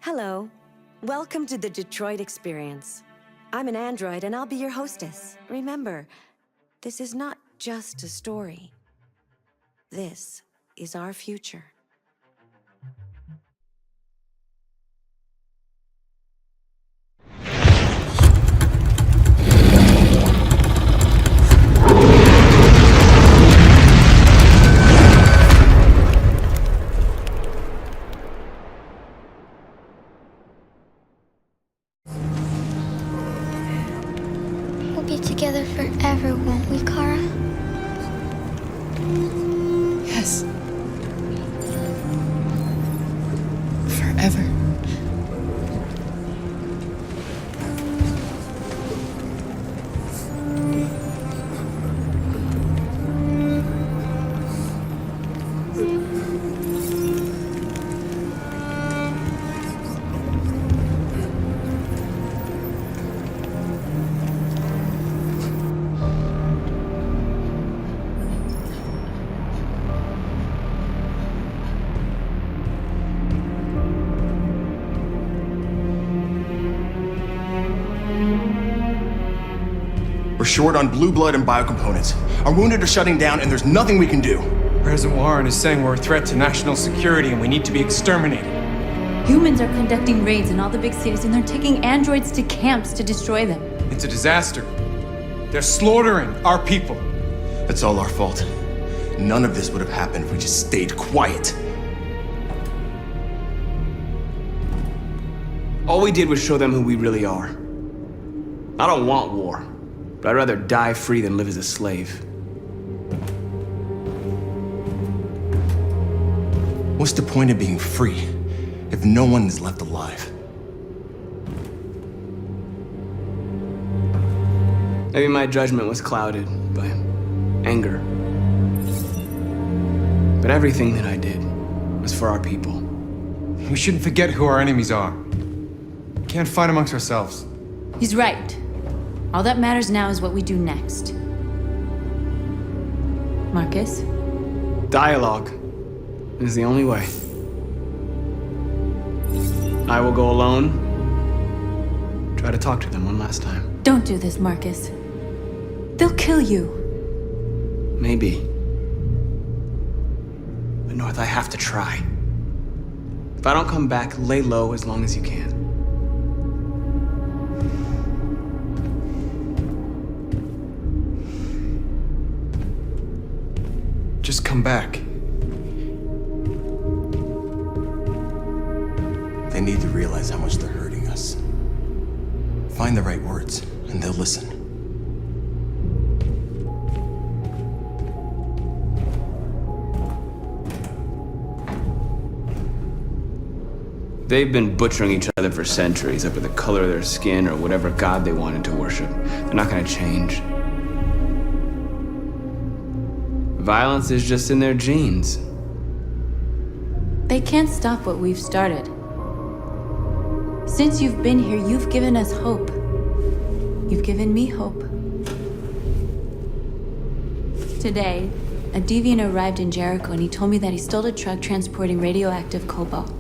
Hello. Welcome to the Detroit Experience. I'm an android and I'll be your hostess. Remember, this is not just a story. This is our future. We'll be together forever, won't we, Kara? Yes. Forever. We're short on blue blood and biocomponents. Our wounded are shutting down and there's nothing we can do. President Warren is saying we're a threat to national security and we need to be exterminated. Humans are conducting raids in all the big cities and they're taking androids to camps to destroy them. It's a disaster. They're slaughtering our people. It's all our fault. None of this would have happened if we just stayed quiet. All we did was show them who we really are. I don't want war, but I'd rather die free than live as a slave. What's the point of being free if no one is left alive? Maybe my judgment was clouded by anger. But everything that I did was for our people. We shouldn't forget who our enemies are. We can't fight amongst ourselves. He's right. All that matters now is what we do next. Marcus? Dialogue is the only way. I will go alone, try to talk to them one last time. Don't do this, Marcus. They'll kill you. Maybe. But North, I have to try. If I don't come back, lay low as long as you can. Just come back. They need to realize how much they're hurting us. Find the right words, and they'll listen. They've been butchering each other for centuries over the color of their skin or whatever god they wanted to worship. They're not gonna change. Violence is just in their genes. They can't stop what we've started. Since you've been here, you've given us hope. You've given me hope. Today, a deviant arrived in Jericho and he told me that he stole a truck transporting radioactive cobalt.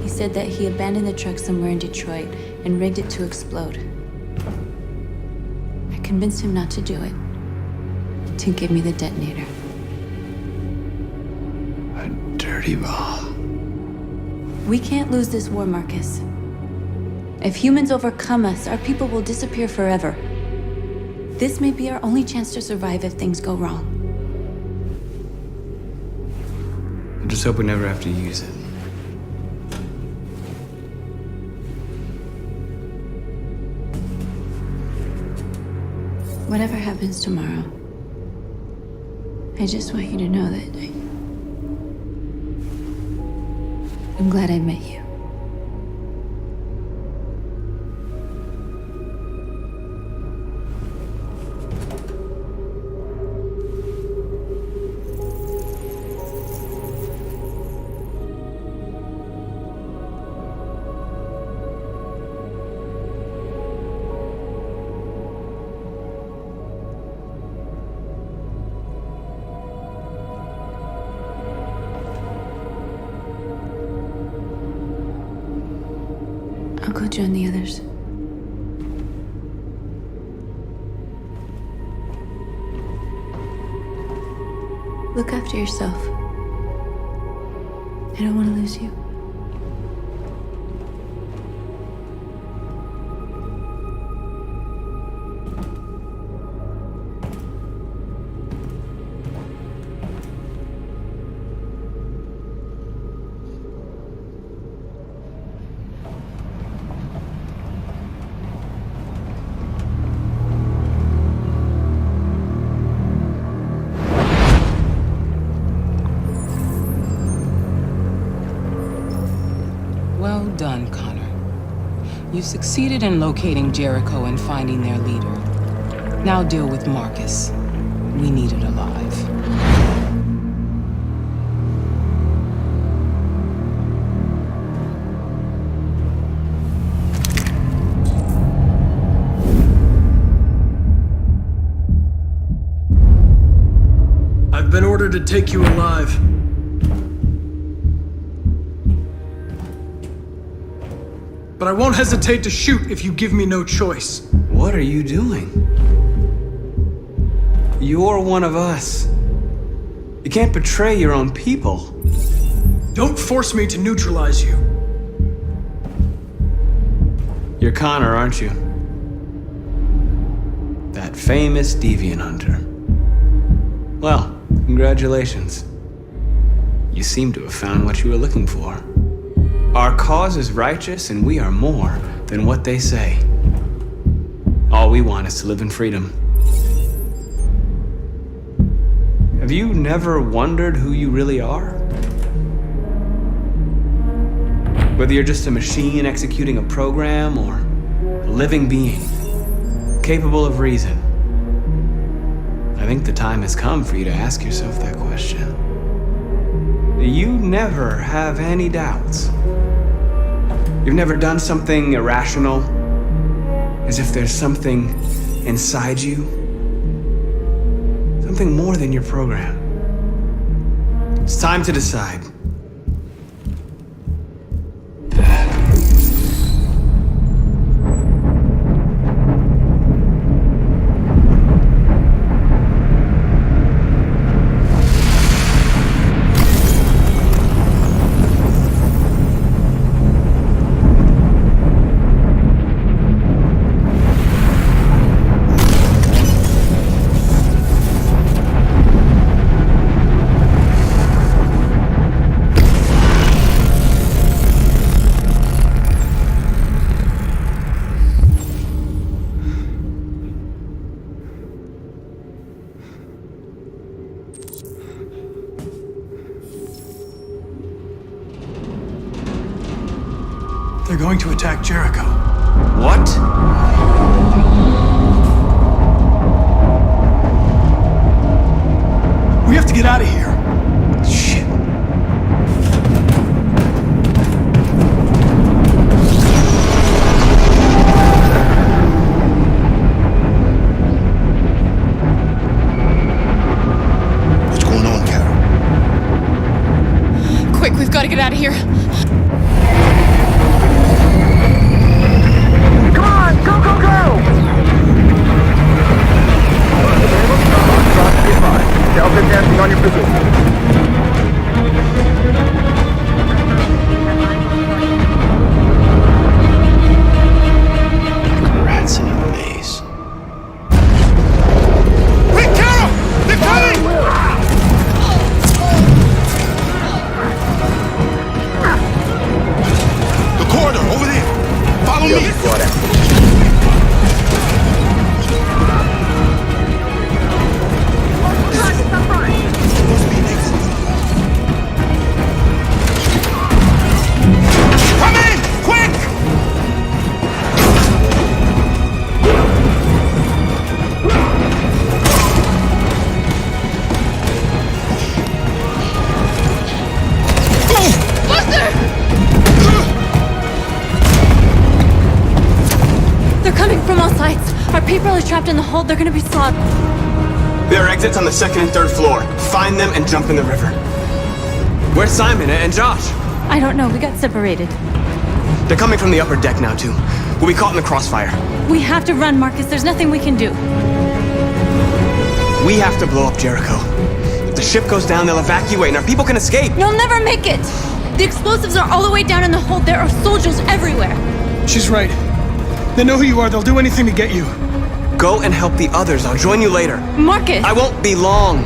He said that he abandoned the truck somewhere in Detroit and rigged it to explode. I convinced him not to do it, to give me the detonator. A dirty bomb. We can't lose this war, Marcus. If humans overcome us, our people will disappear forever. This may be our only chance to survive if things go wrong. I just hope we never have to use it. Whatever happens tomorrow, I just want you to know that I'm glad I met you. I'll join the others. Look after yourself. I don't want to lose you. Well done, Connor. You succeeded in locating Jericho and finding their leader. Now deal with Marcus. We need it alive. I've been ordered to take you alive. But I won't hesitate to shoot if you give me no choice. What are you doing? You're one of us. You can't betray your own people. Don't force me to neutralize you. You're Connor, aren't you? That famous deviant hunter. Well, congratulations. You seem to have found what you were looking for. Our cause is righteous, and we are more than what they say. All we want is to live in freedom. Have you never wondered who you really are? Whether you're just a machine executing a program, or a living being, capable of reason. I think the time has come for you to ask yourself that question. You never have any doubts. You've never done something irrational, as if there's something inside you, something more than your program. It's time to decide. They're going to attack Jericho. What? We have to get out of here. Shit. What's going on, Carol? Quick, we've got to get out of here. Delta dancing on your position. Rats in a maze. Quick, Carol! They're coming! The corridor, over there! Follow me! Come in! Quick! They're coming from all sides. Our people are trapped in the hold. They're gonna be slaughtered. There are exits on the second and third floor. Find them and jump in the river. Where's Simon and Josh? I don't know. We got separated. They're coming from the upper deck now, too. We'll be caught in the crossfire. We have to run, Marcus. There's nothing we can do. We have to blow up Jericho. If the ship goes down, they'll evacuate and our people can escape. You'll never make it! The explosives are all the way down in the hold. There are soldiers everywhere. She's right. They know who you are. They'll do anything to get you. Go and help the others. I'll join you later. Marcus! I won't be long.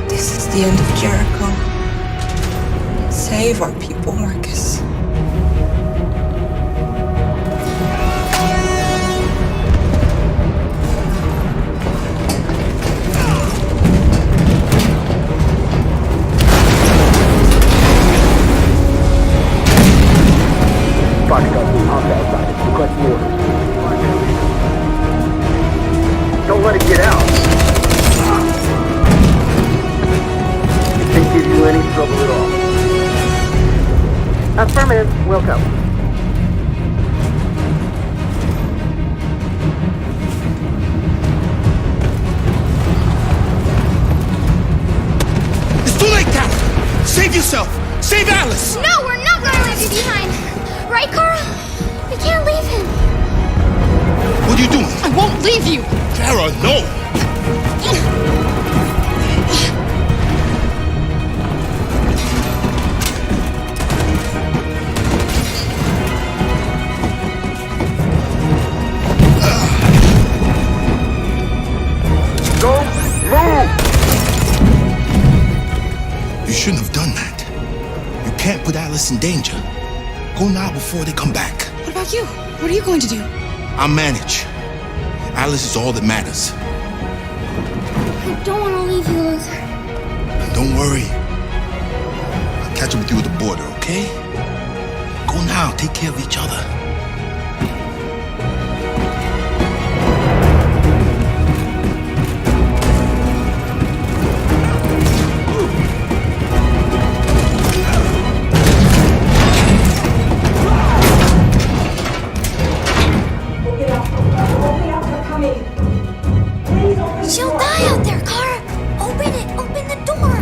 This is the end of Jericho. Save our people, Marcus. Don't let it get out. It can't give you any trouble at all. Affirmative. Welcome. It's too late, Captain! Save yourself! Save Alice! No, we're not gonna leave you behind. Right, Kara? We can't leave him. What are you doing? I won't leave you! Kara, no! Don't move! You shouldn't have done that. You can't put Alice in danger. Go now before they come back. What about you? What are you going to do? I'll manage. Alice is all that matters. I don't want to leave you, Luther. Don't worry. I'll catch up with you at the border, okay? Go now. Take care of each other. She'll die out there, Kara. Open it. Open the door.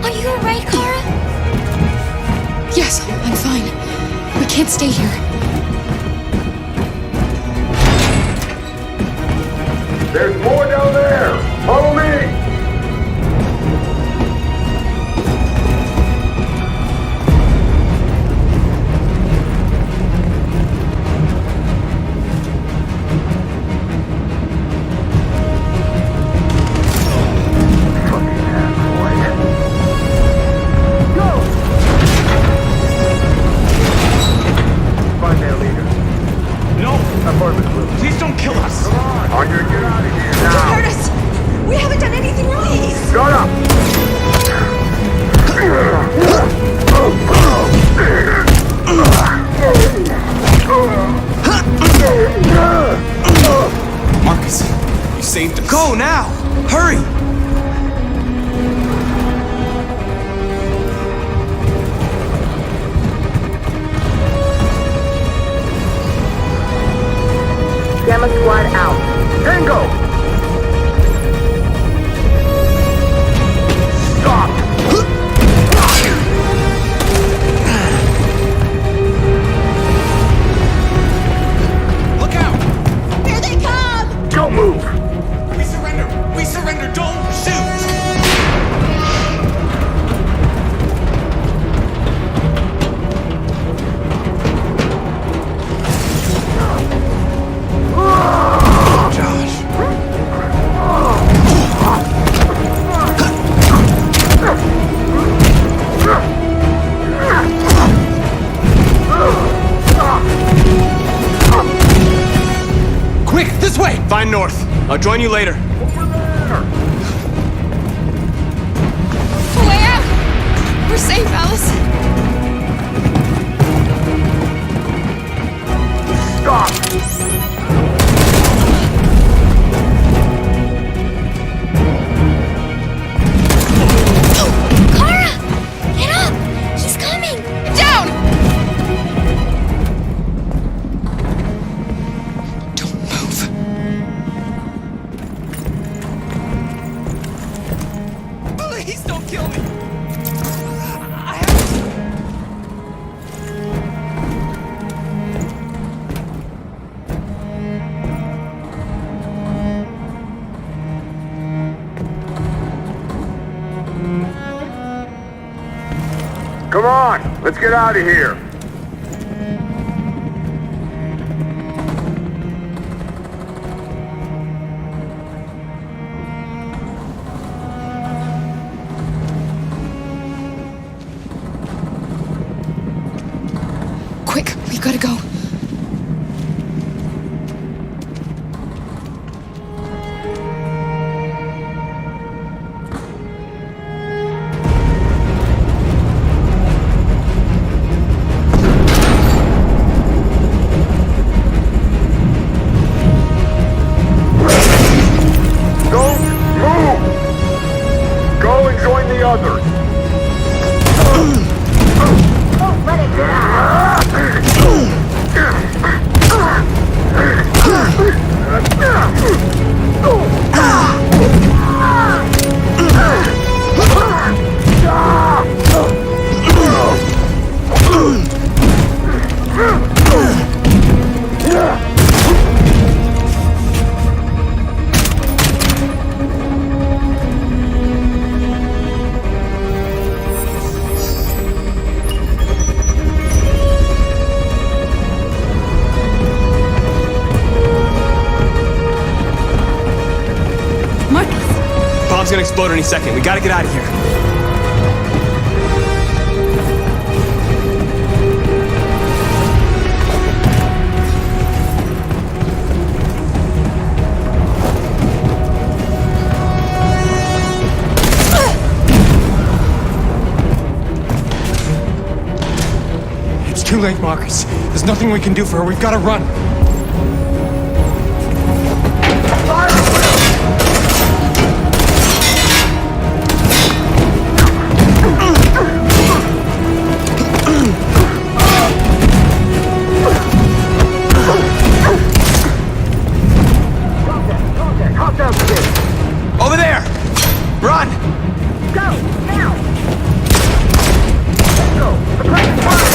Are you alright, Kara? Yes, I'm fine. We can't stay here. There's more down there! Follow me! Fucking half-boy. Go! Find their leader. No! Apartment blue. Please don't kill us! Come on! On your duty here now! Hurt us! We haven't done anything wrong! Shut up! Marcus, you saved us. Go now! Hurry! Gamma squad out. Tango! Stop! Look out! Here they come! Don't move! We surrender! We surrender! Don't shoot! Quick, this way! Find north. I'll join you later. kill me. Come on, let's get out of here. Quick, we gotta go. Don't move! Go and join the others. Don't let it get Bomb's gonna explode any second. We gotta get out of here. It's too late, Marcus. There's nothing we can do for her. We've got to run. Over there! Run! Go, now! Let's go! The place is fine!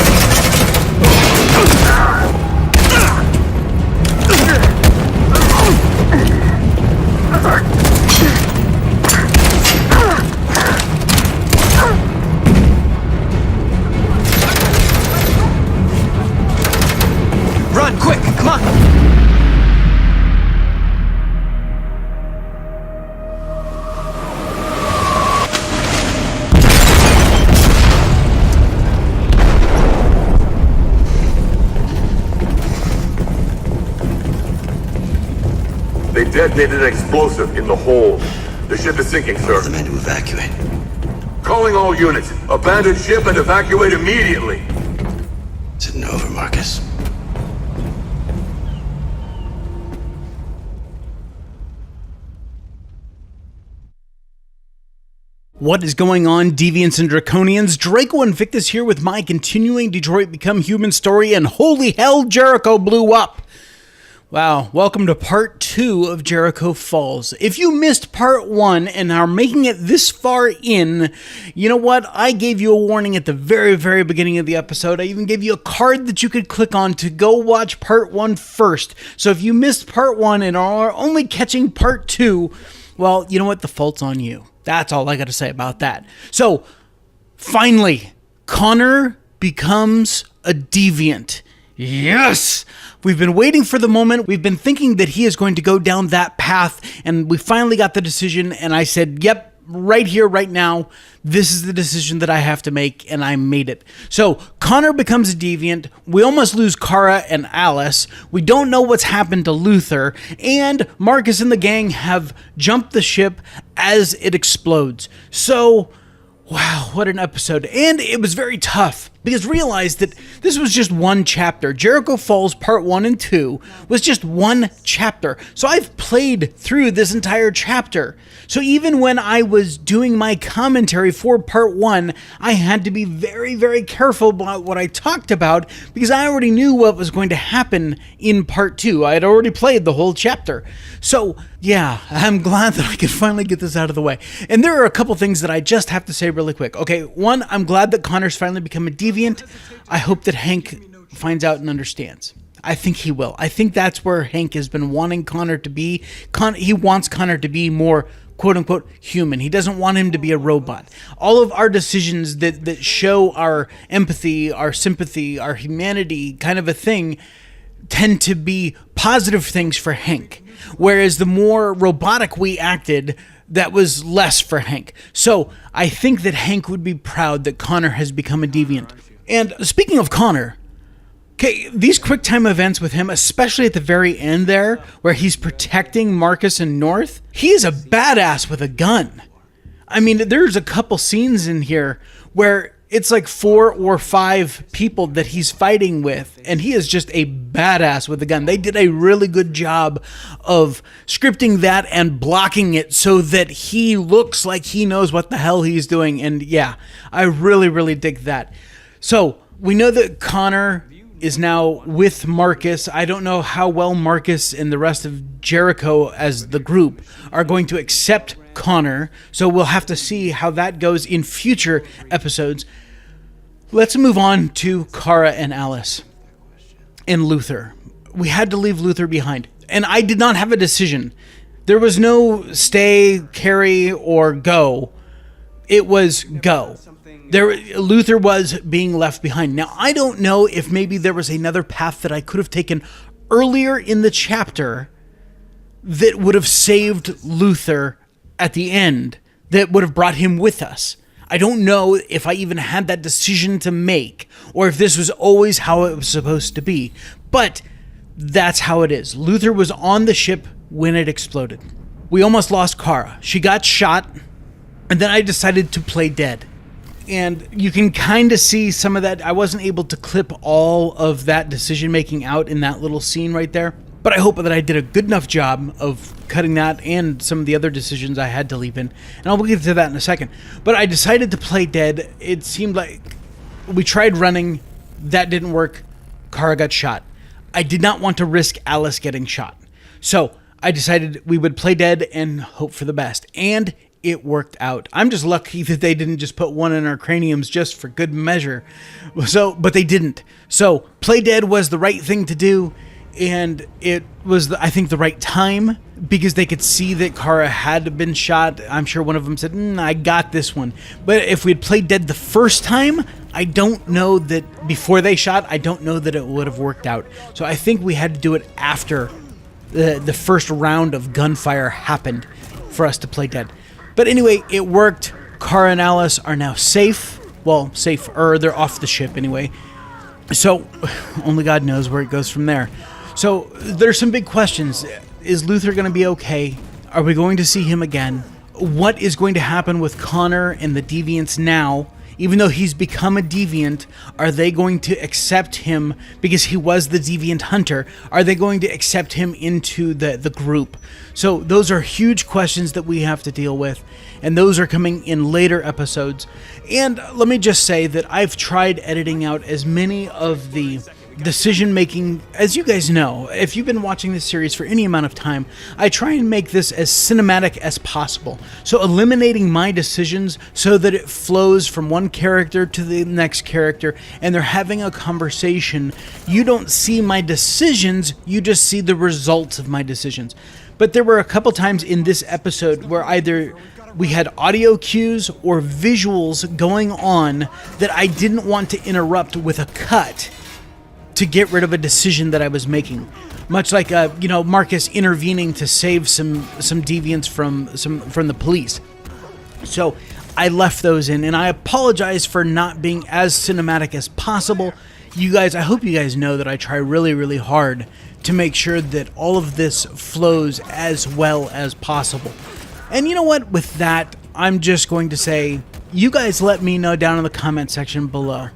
Run, quick! Come on! They detonated an explosive in the hold. The ship is sinking, sir. The men to evacuate. Calling all units. Abandon ship and evacuate immediately. Is it over, Marcus? What is going on, Deviants and Draconians? Draco Invictus here with my continuing Detroit Become Human story, and holy hell, Jericho blew up! Wow, welcome to part 2 of Jericho Falls. If you missed part 1 and are making it this far in, you know what? I gave you a warning at the very beginning of the episode. I even gave you a card that you could click on to go watch part 1 first. So if you missed part 1 and are only catching part 2, well, you know what? The fault's on you. That's all I got to say about that. So, finally, Connor becomes a deviant. Yes! We've been waiting for the moment. We've been thinking that he is going to go down that path, and we finally got the decision, and I said, yep, right here, right now, this is the decision that I have to make, and I made it. So, Connor becomes a deviant. We almost lose Kara and Alice. We don't know what's happened to Luther, and Marcus and the gang have jumped the ship as it explodes. So, wow, what an episode. And it was very tough. Because realize that this was just one chapter. Jericho Falls Part 1 and 2 was just one chapter. So I've played through this entire chapter. So even when I was doing my commentary for Part 1, I had to be very, very careful about what I talked about because I already knew what was going to happen in Part 2. I had already played the whole chapter. So yeah, I'm glad that I could finally get this out of the way. And there are a couple things that I just have to say really quick. Okay, one, I'm glad that Connor's finally become a deviant. I hope that Hank finds out and understands. I think he will. I think that's where Hank has been wanting Connor to be. He wants Connor to be more quote-unquote human. He doesn't want him to be a robot. All of our decisions that show our empathy, our sympathy, our humanity kind of a thing tend to be positive things for Hank. Whereas the more robotic we acted, that was less for Hank. So I think that Hank would be proud that Connor has become a deviant. And speaking of Connor, okay, these quick time events with him, especially at the very end there, where he's protecting Marcus and North, he is a badass with a gun. I mean, there's a couple scenes in here where it's like 4 or 5 people that he's fighting with, and he is just a badass with a gun. They did a really good job of scripting that and blocking it so that he looks like he knows what the hell he's doing. And yeah, I really, really dig that. So we know that Connor is now with Marcus. I don't know how well Marcus and the rest of Jericho as the group are going to accept Connor, so we'll have to see how that goes in future episodes. Let's move on to Kara and Alice and Luther. We had to leave Luther behind, and I did not have a decision. There was no stay, carry, or go. It was go. Luther was being left behind. Now, I don't know if maybe there was another path that I could have taken earlier in the chapter that would have saved Luther at the end, that would have brought him with us. I don't know if I even had that decision to make, or if this was always how it was supposed to be. But that's how it is. Luther was on the ship when it exploded. We almost lost Kara. She got shot, and then I decided to play dead. And you can kind of see some of that. I wasn't able to clip all of that decision making out in that little scene right there. But I hope that I did a good enough job of cutting that and some of the other decisions I had to leave in. And I'll get to that in a second. But I decided to play dead. It seemed like we tried running. That didn't work. Kara got shot. I did not want to risk Alice getting shot. So I decided we would play dead and hope for the best. And it worked out. I'm just lucky that they didn't just put one in our craniums just for good measure. But they didn't. So play dead was the right thing to do. And it was, I think, the right time because they could see that Kara had been shot. I'm sure one of them said, I got this one. But if we had played dead the first time, I don't know that before they shot, I don't know that it would have worked out. So I think we had to do it after the first round of gunfire happened for us to play dead. But anyway, it worked. Kara and Alice are now safe. Well, safer. They're off the ship anyway. So only God knows where it goes from there. So there's some big questions. Is Luther going to be okay? Are we going to see him again? What is going to happen with Connor and the deviants now? Even though he's become a deviant, are they going to accept him because he was the deviant hunter? Are they going to accept him into the group? So those are huge questions that we have to deal with, and those are coming in later episodes. And let me just say that I've tried editing out as many of the decision making. As you guys know, if you've been watching this series for any amount of time, I try and make this as cinematic as possible. So eliminating my decisions so that it flows from one character to the next character and they're having a conversation. You don't see my decisions, you just see the results of my decisions. But there were a couple times in this episode where either we had audio cues or visuals going on that I didn't want to interrupt with a cut to get rid of a decision that I was making. Much like, Marcus intervening to save some deviants from the police. So I left those in, and I apologize for not being as cinematic as possible. You guys, I hope you guys know that I try really, really hard to make sure that all of this flows as well as possible. And you know what? With that, I'm just going to say, you guys let me know down in the comment section below.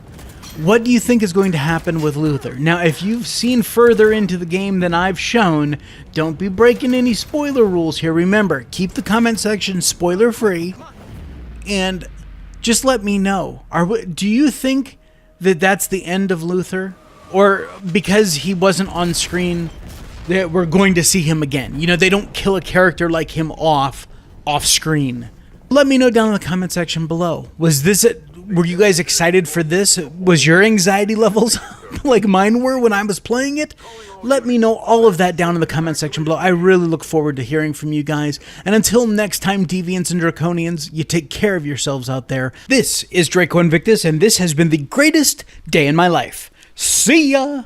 What do you think is going to happen with Luther? Now, if you've seen further into the game than I've shown, don't be breaking any spoiler rules here. Remember, keep the comment section spoiler free, and just let me know. Do you think that that's the end of Luther? Or because he wasn't on screen, that we're going to see him again? You know, they don't kill a character like him off screen. Let me know down in the comment section below. Were you guys excited for this? Was your anxiety levels like mine were when I was playing it? Let me know all of that down in the comment section below. I really look forward to hearing from you guys. And until next time, Deviants and Draconians, you take care of yourselves out there. This is Draco Invictus, and this has been the greatest day in my life. See ya!